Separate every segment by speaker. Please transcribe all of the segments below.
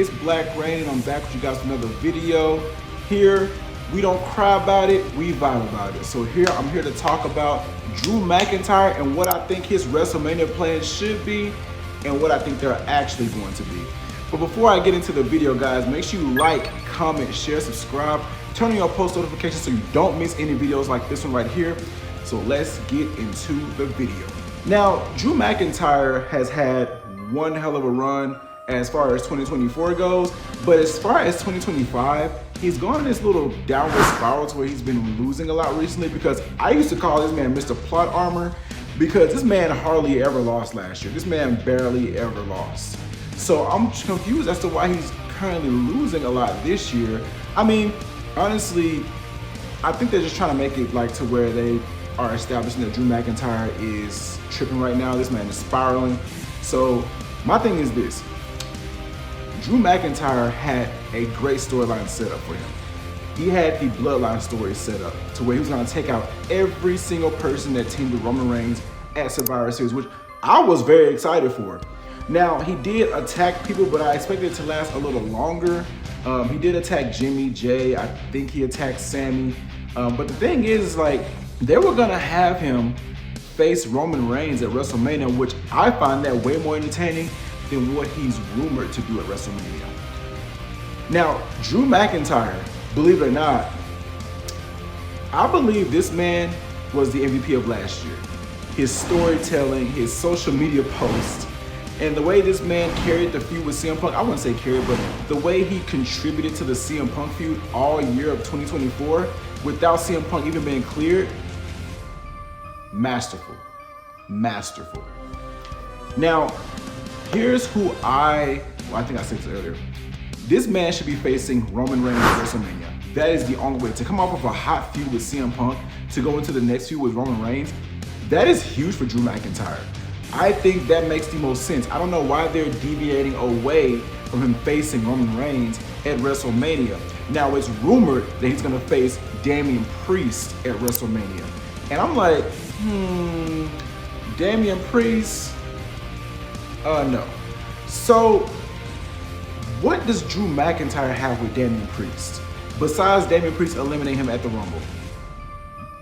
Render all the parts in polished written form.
Speaker 1: It's Black Rain and I'm back with you guys with another video. Here, we don't cry about it, we vibe about it. So here, I'm here to talk about Drew McIntyre and what I think his WrestleMania plans should be and what I think they're actually going to be. But before I get into the video, guys, make sure you like, comment, share, subscribe, turn on your post notifications so you don't miss any videos like this one right here. So let's get into the video. Now, Drew McIntyre has had one hell of a run as far as 2024 goes, but as far as 2025, he's gone in this little downward spiral to where he's been losing a lot recently, because I used to call this man Mr. Plot Armor because this man hardly ever lost last year. This man barely ever lost. So I'm confused as to why he's currently losing a lot this year. I mean, honestly, I think they're just trying to make it like to where they are establishing that Drew McIntyre is tripping right now. This man is spiraling. So my thing is this. Drew McIntyre had a great storyline set up for him. He had the Bloodline story set up to where he was going to take out every single person that teamed with Roman Reigns at Survivor Series, which I was very excited for. Now, he did attack people, but I expected it to last a little longer. He did attack Jimmy, Jay. I think he attacked Sammy. But the thing is, like, they were going to have him face Roman Reigns at WrestleMania, which I find that way more entertaining than what he's rumored to do at WrestleMania. Now, Drew McIntyre, believe it or not, I believe this man was the MVP of last year. His storytelling, his social media posts, and the way this man carried the feud with CM Punk, I wouldn't say carried, but the way he contributed to the CM Punk feud all year of 2024 without CM Punk even being cleared, masterful, masterful. Now, here's who I think I said this earlier. This man should be facing Roman Reigns at WrestleMania. That is the only way. To come off of a hot feud with CM Punk, to go into the next feud with Roman Reigns, that is huge for Drew McIntyre. I think that makes the most sense. I don't know why they're deviating away from him facing Roman Reigns at WrestleMania. Now, it's rumored that he's gonna face Damian Priest at WrestleMania. And I'm like, Damian Priest? No. So, what does Drew McIntyre have with Damian Priest? Besides Damian Priest eliminating him at the Rumble.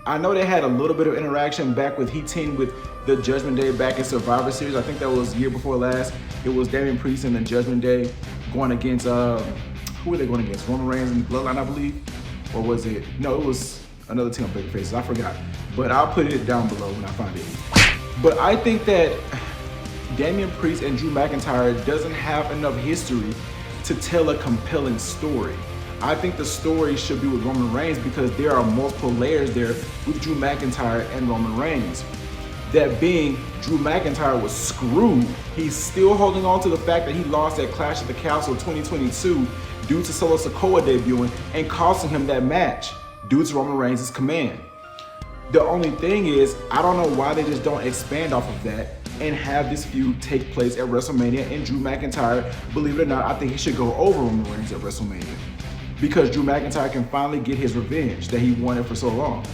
Speaker 1: I know they had a little bit of interaction back with he teamed with the Judgment Day back in Survivor Series. I think that was the year before last. It was Damian Priest and the Judgment Day going against, who were they going against? Roman Reigns and Bloodline, I believe? Or was it? No, it was another team of babyfaces. I forgot. But I'll put it down below when I find it. But I think that Damian Priest and Drew McIntyre doesn't have enough history to tell a compelling story. I think the story should be with Roman Reigns because there are multiple layers there with Drew McIntyre and Roman Reigns. That being, Drew McIntyre was screwed. He's still holding on to the fact that he lost at Clash at the Castle 2022 due to Solo Sikoa debuting and costing him that match due to Roman Reigns' command. The only thing is, I don't know why they just don't expand off of that and have this feud take place at WrestleMania, and Drew McIntyre, believe it or not, I think he should go over Roman Reigns at WrestleMania, because Drew McIntyre can finally get his revenge that he wanted for so long.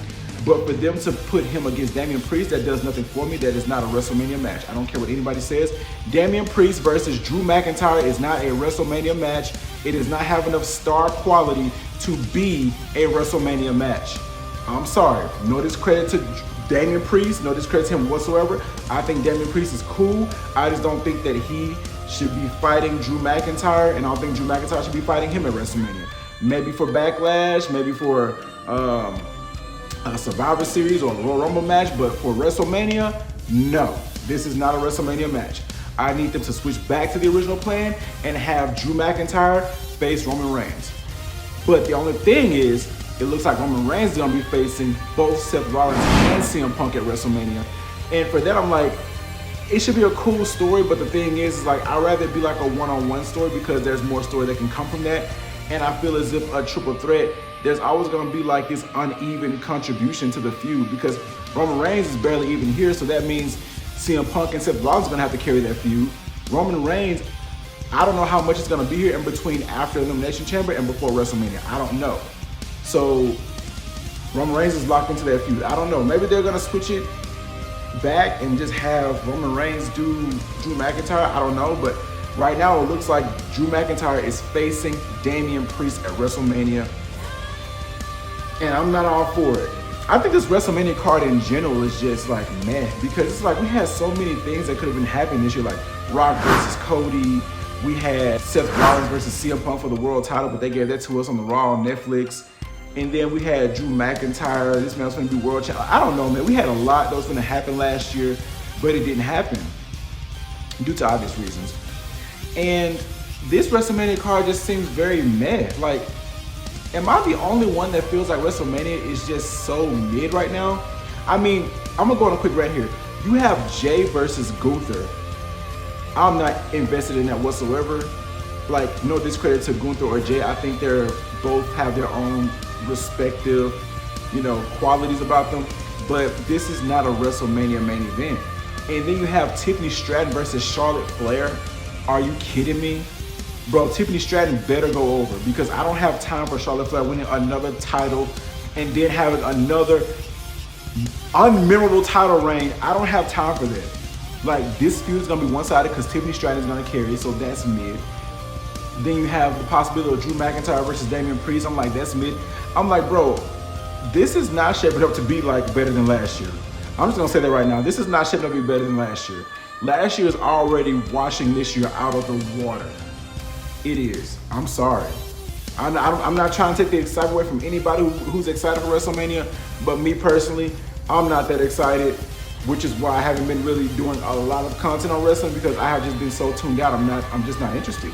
Speaker 1: But for them to put him against Damian Priest, that does nothing for me. That is not a WrestleMania match. I don't care what anybody says. Damian Priest versus Drew McIntyre is not a WrestleMania match. It does not have enough star quality to be a WrestleMania match. I'm sorry. No discredit to Damian Priest, no discredit to him whatsoever. I think Damian Priest is cool. I just don't think that he should be fighting Drew McIntyre, and I don't think Drew McIntyre should be fighting him at WrestleMania. Maybe for Backlash, maybe for a Survivor Series or a Royal Rumble match, but for WrestleMania, no. This is not a WrestleMania match. I need them to switch back to the original plan and have Drew McIntyre face Roman Reigns. But the only thing is, it looks like Roman Reigns is going to be facing both Seth Rollins and CM Punk at WrestleMania. And for that, I'm like, it should be a cool story, but the thing is like, I'd rather it be like a one-on-one story because there's more story that can come from that. And I feel as if a triple threat, there's always going to be like this uneven contribution to the feud because Roman Reigns is barely even here, so that means CM Punk and Seth Rollins are going to have to carry that feud. Roman Reigns, I don't know how much is going to be here in between after Elimination Chamber and before WrestleMania. I don't know. So Roman Reigns is locked into that feud. I don't know. Maybe they're going to switch it back and just have Roman Reigns do Drew McIntyre. I don't know. But Right now, it looks like Drew McIntyre is facing Damian Priest at WrestleMania. And I'm not all for it. I think this WrestleMania card in general is just like meh, because it's like we had so many things that could have been happening this year, like Rock versus Cody. We had Seth Rollins versus CM Punk for the world title, but they gave that to us on the Raw on Netflix. And then we had Drew McIntyre. This man was going to be world champion. I don't know, man. We had a lot that was going to happen last year, but it didn't happen due to obvious reasons. And this WrestleMania card just seems very meh. Like, am I the only one that feels like WrestleMania is just so mid right now? I mean, I'm gonna go on a quick rant here. You have Jay versus Gunther. I'm not invested in that whatsoever. Like, no discredit to Gunther or Jay. I think they're both have their own respective, qualities about them. But this is not a WrestleMania main event. And then you have Tiffany Stratton versus Charlotte Flair. Are you kidding me? Bro, Tiffany Stratton better go over, because I don't have time for Charlotte Flair winning another title and then having another unmemorable title reign. I don't have time for that. Like, this feud is going to be one-sided because Tiffany Stratton is going to carry it, so that's mid. Then you have the possibility of Drew McIntyre versus Damian Priest. I'm like, that's mid. I'm like, bro, this is not shaping up to be like better than last year. I'm just going to say that right now. This is not shaping up to be better than last year. Last year is already washing this year out of the water. It is. I'm sorry. I'm not trying to take the excitement away from anybody who's excited for WrestleMania, but me personally, I'm not that excited, which is why I haven't been really doing a lot of content on wrestling, because I have just been so tuned out. I'm just not interested.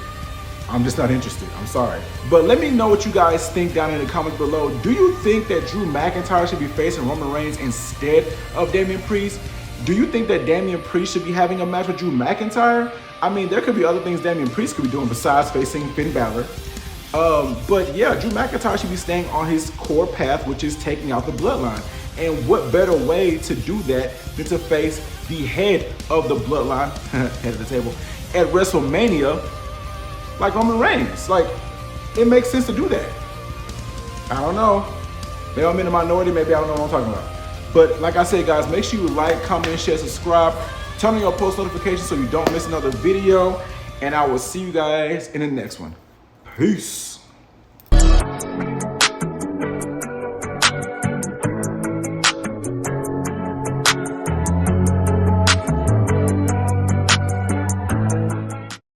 Speaker 1: I'm just not interested. I'm sorry. But let me know what you guys think down in the comments below. Do you think that Drew McIntyre should be facing Roman Reigns instead of Damian Priest? Do you think that Damian Priest should be having a match with Drew McIntyre? I mean, there could be other things Damian Priest could be doing besides facing Finn Balor. But yeah, Drew McIntyre should be staying on his core path, which is taking out the bloodline. And what better way to do that than to face the head of the bloodline, head of the table, at WrestleMania, like Roman Reigns. Like, it makes sense to do that. I don't know. Maybe I'm in the minority, maybe I don't know what I'm talking about. But like I said, guys, make sure you like, comment, share, subscribe. Turn on your post notifications so you don't miss another video. And I will see you guys in the next one. Peace.